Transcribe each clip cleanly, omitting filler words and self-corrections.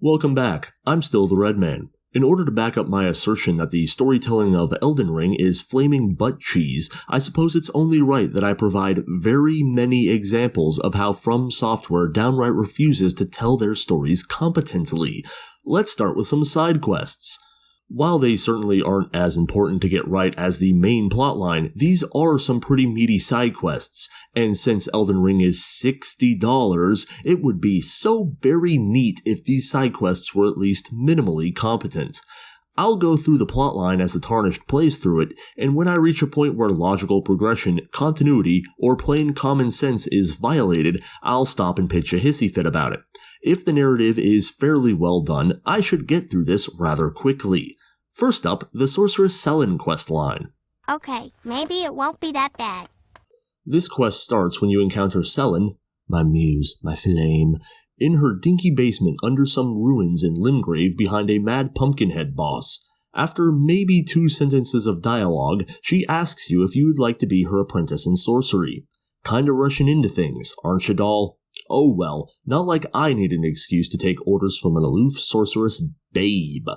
Welcome back, I'm still the Red Man. In order to back up my assertion that the storytelling of Elden Ring is flaming butt cheese, I suppose it's only right that I provide very many examples of how From Software downright refuses to tell their stories competently. Let's start with some side quests. While they certainly aren't as important to get right as the main plotline, these are some pretty meaty side quests, and since Elden Ring is $60, it would be so very neat if these side quests were at least minimally competent. I'll go through the plotline as the Tarnished plays through it, and when I reach a point where logical progression, continuity, or plain common sense is violated, I'll stop and pitch a hissy fit about it. If the narrative is fairly well done, I should get through this rather quickly. First up, the Sorceress Sellen questline. Okay, maybe it won't be that bad. This quest starts when you encounter Sellen, my muse, my flame, in her dinky basement under some ruins in Limgrave behind a mad pumpkinhead boss. After maybe 2 sentences of dialogue, she asks you if you would like to be her apprentice in sorcery. Kinda rushing into things, aren't you, doll? Oh well, not like I need an excuse to take orders from an aloof sorceress babe.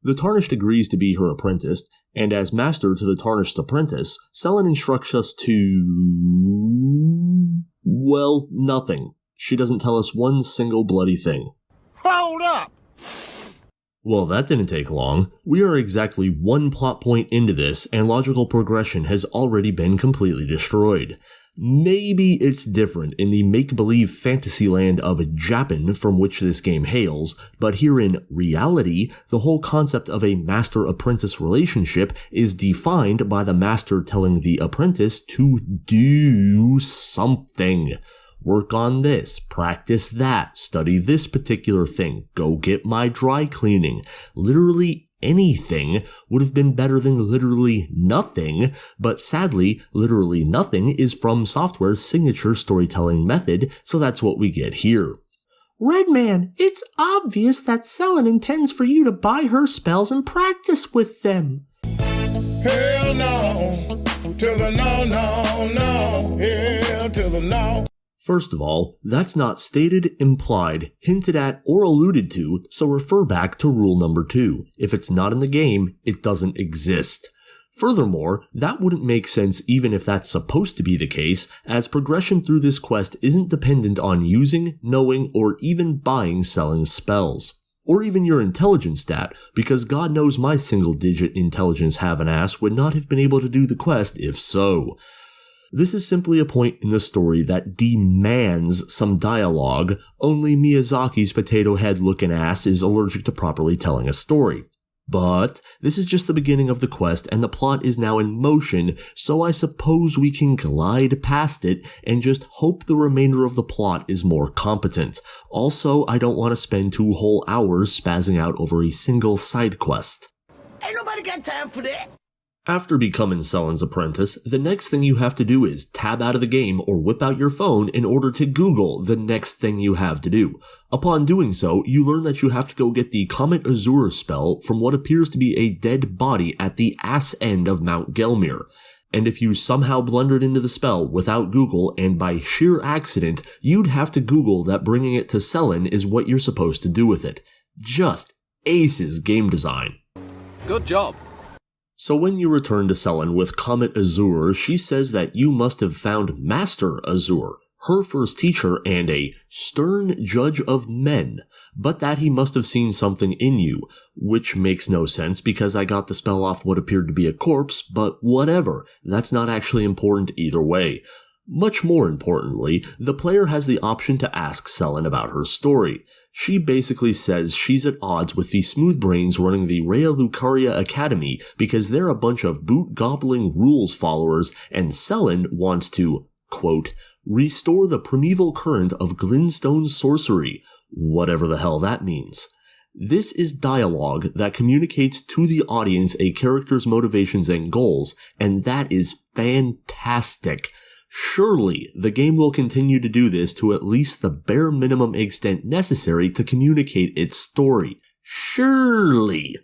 The Tarnished agrees to be her apprentice, and as master to the Tarnished's apprentice, Sellen instructs us to... well, nothing. She doesn't tell us one single bloody thing. Hold up! Well, that didn't take long. We are exactly 1 plot point into this, and logical progression has already been completely destroyed. Maybe it's different in the make-believe fantasy land of Japan from which this game hails, but here in reality, the whole concept of a master-apprentice relationship is defined by the master telling the apprentice to do something. Work on this, practice that, study this particular thing, go get my dry cleaning. Literally anything would have been better than literally nothing, but sadly, literally nothing is From Software's signature storytelling method, so that's what we get here. Redman, it's obvious that Sellen intends for you to buy her spells and practice with them. Hell no, to the no, no, no, hell to the no. First of all, that's not stated, implied, hinted at, or alluded to, so refer back to rule number 2. If it's not in the game, it doesn't exist. Furthermore, that wouldn't make sense even if that's supposed to be the case, as progression through this quest isn't dependent on using, knowing, or even buying Sellen's spells. Or even your intelligence stat, because God knows my single-digit intelligence have-an-ass would not have been able to do the quest if so. This is simply a point in the story that demands some dialogue, only Miyazaki's potato head looking ass is allergic to properly telling a story. But this is just the beginning of the quest and the plot is now in motion, so I suppose we can glide past it and just hope the remainder of the plot is more competent. Also, I don't want to spend 2 whole hours spazzing out over a single side quest. Ain't nobody got time for that. After becoming Sellen's apprentice, the next thing you have to do is tab out of the game or whip out your phone in order to Google the next thing you have to do. Upon doing so, you learn that you have to go get the Comet Azure spell from what appears to be a dead body at the ass end of Mount Gelmir. And if you somehow blundered into the spell without Google and by sheer accident, you'd have to Google that bringing it to Sellen is what you're supposed to do with it. Just aces game design. Good job. So when you return to Sellen with Comet Azure, she says that you must have found Master Azure, her first teacher and a stern judge of men, but that he must have seen something in you, which makes no sense because I got the spell off what appeared to be a corpse, but whatever, that's not actually important either way. Much more importantly, the player has the option to ask Sellen about her story. She basically says she's at odds with the smooth brains running the Rhea Lucaria Academy because they're a bunch of boot-gobbling rules followers and Sellen wants to, quote, restore the primeval current of glintstone sorcery, whatever the hell that means. This is dialogue that communicates to the audience a character's motivations and goals, and that is fantastic. Surely, the game will continue to do this to at least the bare minimum extent necessary to communicate its story. Surely!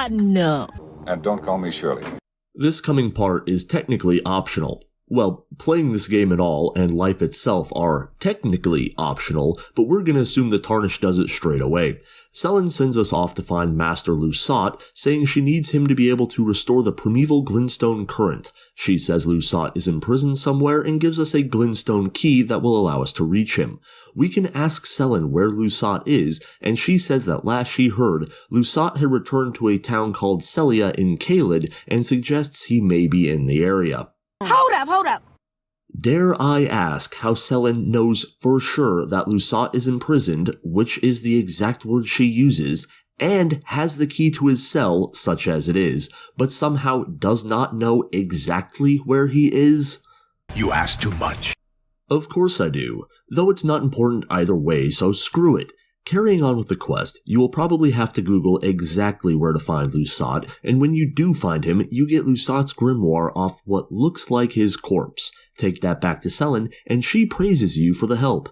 No. And don't call me Shirley. This coming part is technically optional. Well, playing this game at all and life itself are technically optional, but we're gonna assume the Tarnished does it straight away. Sellen sends us off to find Master Lusat, saying she needs him to be able to restore the primeval glintstone current. She says Lusat is imprisoned somewhere and gives us a glintstone key that will allow us to reach him. We can ask Sellen where Lusat is, and she says that last she heard, Lusat had returned to a town called Celia in Caelid and suggests he may be in the area. Hold up. Dare I ask how Sellen knows for sure that Lusat is imprisoned, which is the exact word she uses, and has the key to his cell, such as it is, but somehow does not know exactly where he is? You ask too much. Of course I do, though it's not important either way, so screw it. Carrying on with the quest, you will probably have to Google exactly where to find Lusat, and when you do find him, you get Lusat's grimoire off what looks like his corpse. Take that back to Sellen, and she praises you for the help.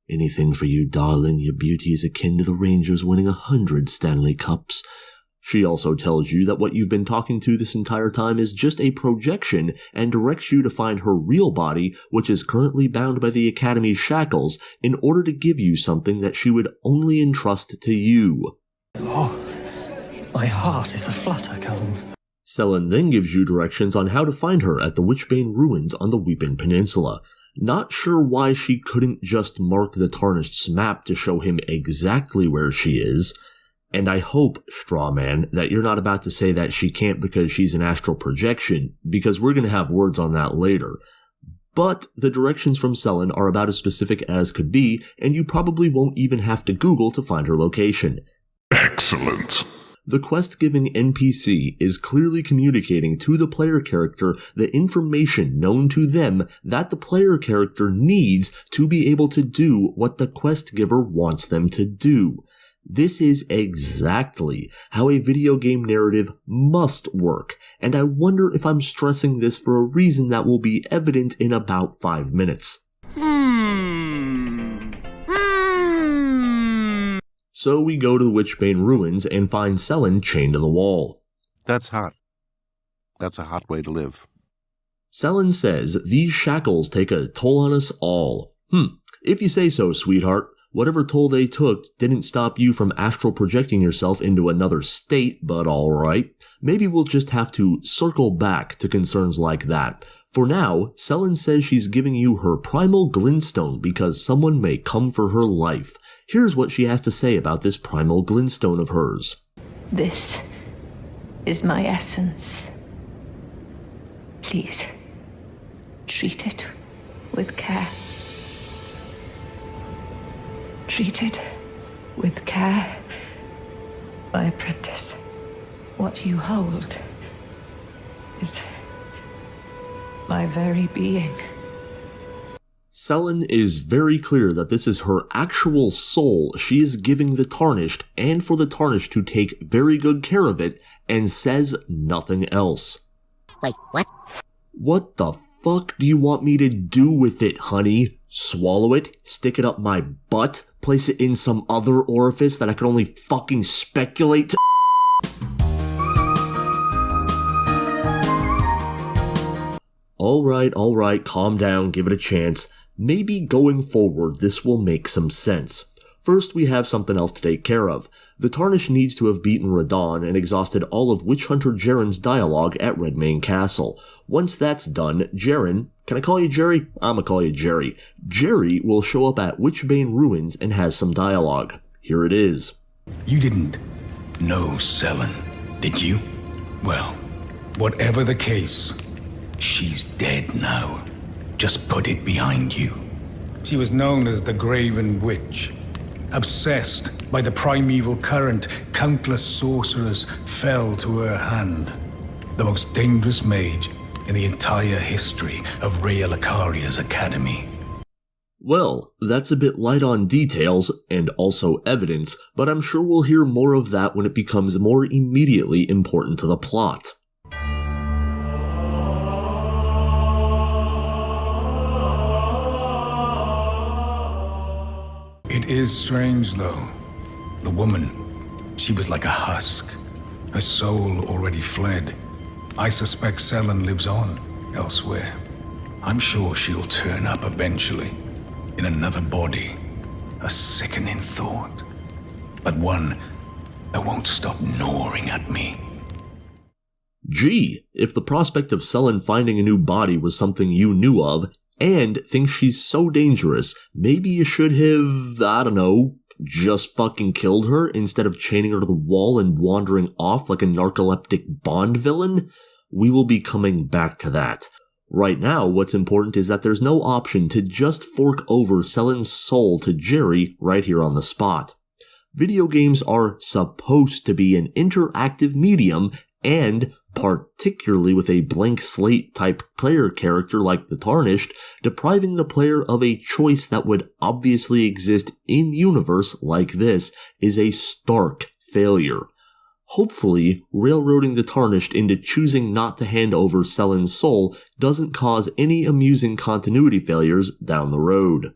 Anything for you, darling, your beauty is akin to the Rangers winning 100 Stanley Cups. She also tells you that what you've been talking to this entire time is just a projection and directs you to find her real body, which is currently bound by the Academy's shackles, in order to give you something that she would only entrust to you. Oh, my heart is aflutter, cousin. Sellen then gives you directions on how to find her at the Witchbane Ruins on the Weepin Peninsula. Not sure why she couldn't just mark the Tarnished's map to show him exactly where she is. And I hope, Strawman, that you're not about to say that she can't because she's an astral projection, because we're going to have words on that later. But the directions from Sellen are about as specific as could be, and you probably won't even have to Google to find her location. Excellent. The quest-giving NPC is clearly communicating to the player character the information known to them that the player character needs to be able to do what the quest giver wants them to do. This is exactly how a video game narrative must work, and I wonder if I'm stressing this for a reason that will be evident in about 5 minutes. So we go to the Witchbane Ruins and find Sellen chained to the wall. That's hot. That's a hot way to live. Sellen says these shackles take a toll on us all. If you say so, sweetheart. Whatever toll they took didn't stop you from astral projecting yourself into another state, but alright. Maybe we'll just have to circle back to concerns like that. For now, Sellen says she's giving you her primal glintstone because someone may come for her life. Here's what she has to say about this primal glintstone of hers. This is my essence. Please, treat it with care. Treat it with care, my apprentice. What you hold is my very being. Sellen is very clear that this is her actual soul she is giving the Tarnished, and for the Tarnished to take very good care of it, and says nothing else. Wait, what? What the fuck do you want me to do with it, honey? Swallow it? Stick it up my butt? Place it in some other orifice that I can only fucking speculate to? Alright, calm down, give it a chance. Maybe going forward this will make some sense. First, we have something else to take care of. The Tarnished needs to have beaten Radon and exhausted all of Witch Hunter Jaren's dialogue at Redmane Castle. Once that's done, Jaren, can I call you Jerry? I'ma call you Jerry. Jerry will show up at Witchbane Ruins and has some dialogue. Here it is. You didn't know Sellen, did you? Well, whatever the case, she's dead now. Just put it behind you. She was known as the Graven Witch. Obsessed by the primeval current, countless sorcerers fell to her hand. The most dangerous mage in the entire history of Rhea Lacaria's academy. Well, that's a bit light on details, and also evidence, but I'm sure we'll hear more of that when it becomes more immediately important to the plot. It is strange, though. The woman, she was like a husk. Her soul already fled. I suspect Sellen lives on, elsewhere. I'm sure she'll turn up eventually, in another body. A sickening thought, but one that won't stop gnawing at me. Gee, if the prospect of Sellen finding a new body was something you knew of, and think she's so dangerous, maybe you should have, I don't know, just fucking killed her instead of chaining her to the wall and wandering off like a narcoleptic Bond villain? We will be coming back to that. Right now, what's important is that there's no option to just fork over Sellen's soul to Jerry right here on the spot. Video games are supposed to be an interactive medium, and particularly with a blank slate type player character like the Tarnished, depriving the player of a choice that would obviously exist in universe like this is a stark failure. Hopefully, railroading the Tarnished into choosing not to hand over Sellen's soul doesn't cause any amusing continuity failures down the road.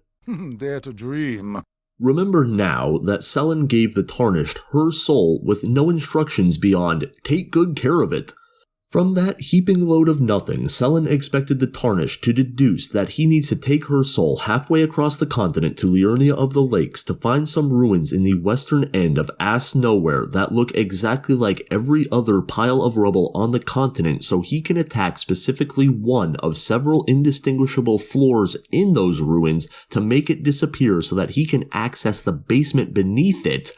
Dare to dream. Remember now that Sellen gave the Tarnished her soul with no instructions beyond take good care of it. From that heaping load of nothing, Sellen expected the Tarnished to deduce that he needs to take her soul halfway across the continent to Liurnia of the Lakes to find some ruins in the western end of Ass Nowhere that look exactly like every other pile of rubble on the continent so he can attack specifically one of several indistinguishable floors in those ruins to make it disappear so that he can access the basement beneath it.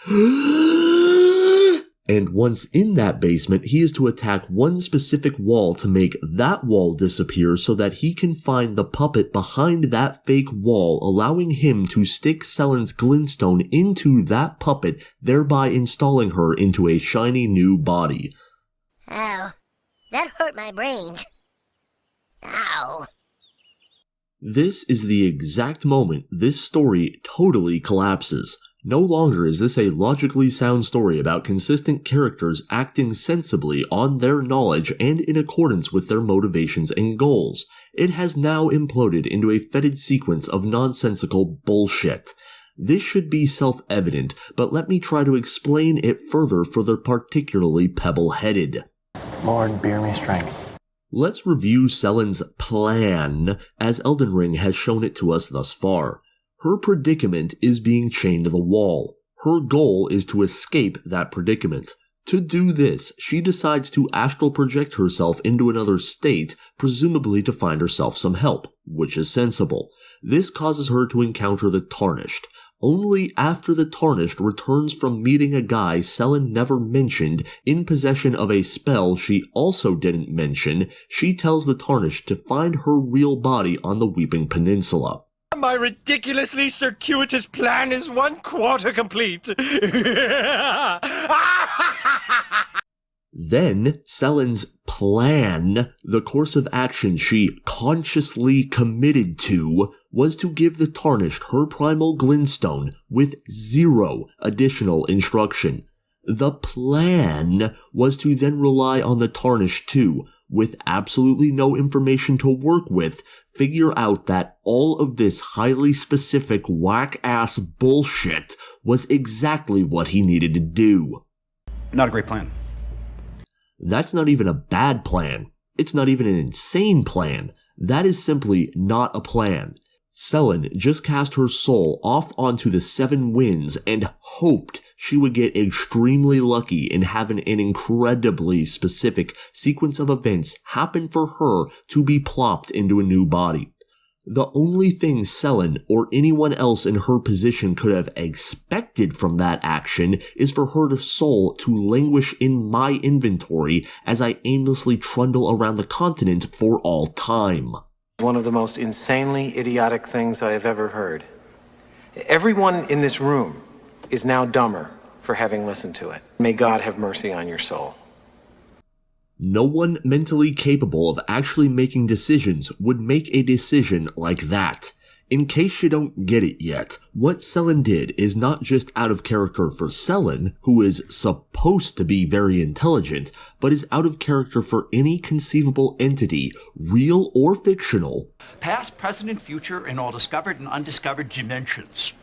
And once in that basement, he is to attack one specific wall to make that wall disappear so that he can find the puppet behind that fake wall, allowing him to stick Sellen's glintstone into that puppet, thereby installing her into a shiny new body. Ow. That hurt my brains. Ow. This is the exact moment this story totally collapses. No longer is this a logically sound story about consistent characters acting sensibly on their knowledge and in accordance with their motivations and goals. It has now imploded into a fetid sequence of nonsensical bullshit. This should be self-evident, but let me try to explain it further for the particularly pebble-headed. Lord, bear me strength. Let's review Sellen's plan, as Elden Ring has shown it to us thus far. Her predicament is being chained to the wall. Her goal is to escape that predicament. To do this, she decides to astral project herself into another state, presumably to find herself some help, which is sensible. This causes her to encounter the Tarnished. Only after the Tarnished returns from meeting a guy Sellen never mentioned, in possession of a spell she also didn't mention, she tells the Tarnished to find her real body on the Weeping Peninsula. My ridiculously circuitous plan is 1/4 complete. Then, Sellen's plan, the course of action she consciously committed to, was to give the Tarnished her primal glintstone with 0 additional instruction. The plan was to then rely on the Tarnished to, with absolutely no information to work with, figure out that all of this highly specific whack-ass bullshit was exactly what he needed to do. Not a great plan. That's not even a bad plan. It's not even an insane plan. That is simply not a plan. Sellen just cast her soul off onto the 7 winds and hoped she would get extremely lucky in having an incredibly specific sequence of events happen for her to be plopped into a new body. The only thing Sellen or anyone else in her position could have expected from that action is for her soul to languish in my inventory as I aimlessly trundle around the continent for all time. One of the most insanely idiotic things I have ever heard. Everyone in this room is now dumber for having listened to it. May God have mercy on your soul. No one mentally capable of actually making decisions would make a decision like that. In case you don't get it yet, what Sellen did is not just out of character for Sellen, who is supposed to be very intelligent, but is out of character for any conceivable entity, real or fictional. Past, present, and future in all discovered and undiscovered dimensions.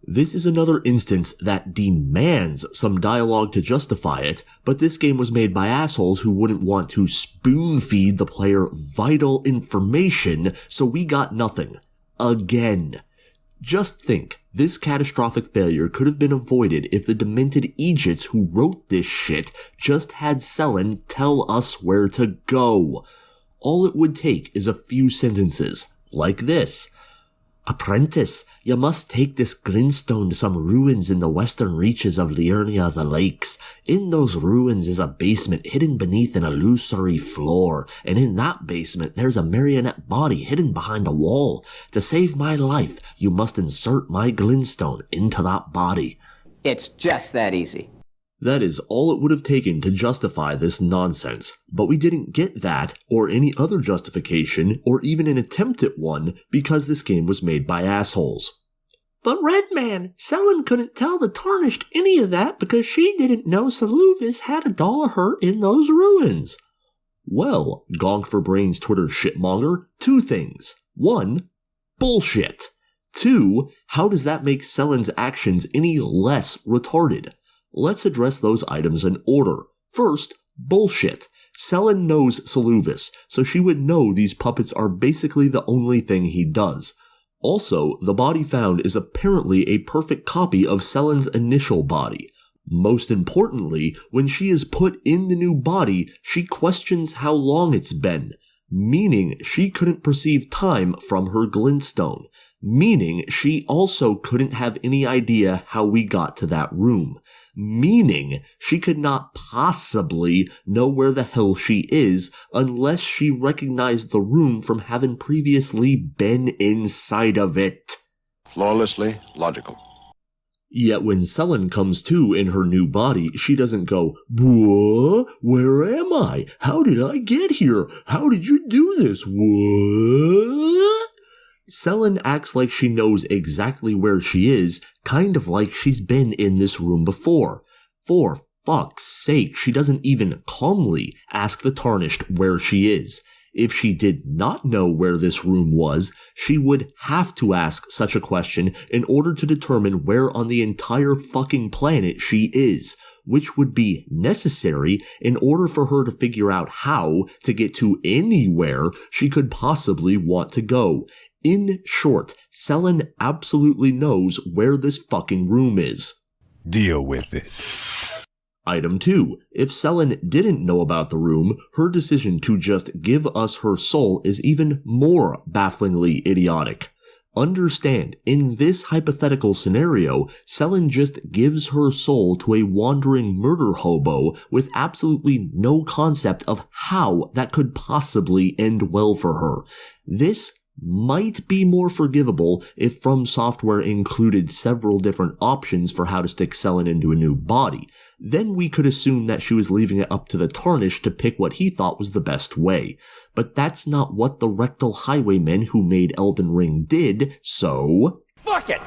This is another instance that demands some dialogue to justify it, but this game was made by assholes who wouldn't want to spoon-feed the player vital information, so we got nothing. Again. Just think, this catastrophic failure could have been avoided if the demented Aegis who wrote this shit just had Sellen tell us where to go. All it would take is a few sentences, like this. Apprentice, you must take this grindstone to some ruins in the western reaches of Liurnia the Lakes. In those ruins is a basement hidden beneath an illusory floor, and in that basement there's a marionette body hidden behind a wall. To save my life, you must insert my glintstone into that body. It's just that easy. That is all it would have taken to justify this nonsense, but we didn't get that, or any other justification, or even an attempt at one, because this game was made by assholes. But Redman, Sellen couldn't tell the Tarnished any of that because she didn't know Saluvis had a doll of her in those ruins. Well, Gonk for Brains Twitter shitmonger, two things. One, bullshit. Two, how does that make Sellen's actions any less retarded? Let's address those items in order. First, bullshit. Sellen knows Saluvis, so she would know these puppets are basically the only thing he does. Also, the body found is apparently a perfect copy of Sellen's initial body. Most importantly, when she is put in the new body, she questions how long it's been, meaning she couldn't perceive time from her glintstone, meaning she also couldn't have any idea how we got to that room, meaning she could not possibly know where the hell she is unless she recognized the room from having previously been inside of it. Flawlessly logical. Yet when Sellen comes to in her new body, she doesn't go, "What? Where am I? How did I get here? How did you do this? What?" Sellen acts like she knows exactly where she is, kind of like she's been in this room before. For fuck's sake, she doesn't even calmly ask the Tarnished where she is. If she did not know where this room was, she would have to ask such a question in order to determine where on the entire fucking planet she is, which would be necessary in order for her to figure out how to get to anywhere she could possibly want to go. In short, Sellen absolutely knows where this fucking room is. Deal with it. Item 2. If Sellen didn't know about the room, her decision to just give us her soul is even more bafflingly idiotic. Understand, in this hypothetical scenario, Sellen just gives her soul to a wandering murder hobo with absolutely no concept of how that could possibly end well for her. This might be more forgivable if From Software included several different options for how to stick Sellen into a new body. Then we could assume that she was leaving it up to the Tarnished to pick what he thought was the best way. But that's not what the rectal highwaymen who made Elden Ring did, so... Fuck it!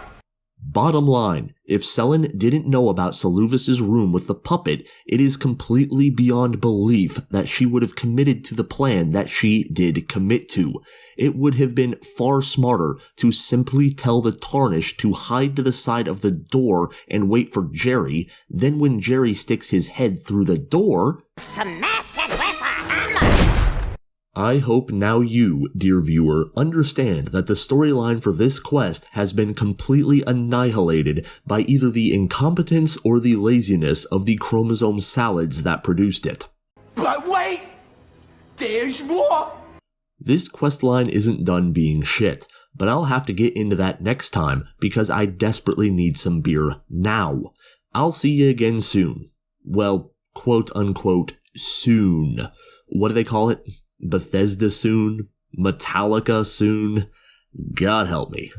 Bottom line, if Sellen didn't know about Saluvis' room with the puppet, it is completely beyond belief that she would have committed to the plan that she did commit to. It would have been far smarter to simply tell the Tarnished to hide to the side of the door and wait for Jerry, then when Jerry sticks his head through the door... Smash it with a hammer! I hope now you, dear viewer, understand that the storyline for this quest has been completely annihilated by either the incompetence or the laziness of the chromosome salads that produced it. But wait! There's more! This questline isn't done being shit, but I'll have to get into that next time because I desperately need some beer now. I'll see you again soon. Well, quote unquote, soon. What do they call it? Bethesda soon? Metallica soon? God help me.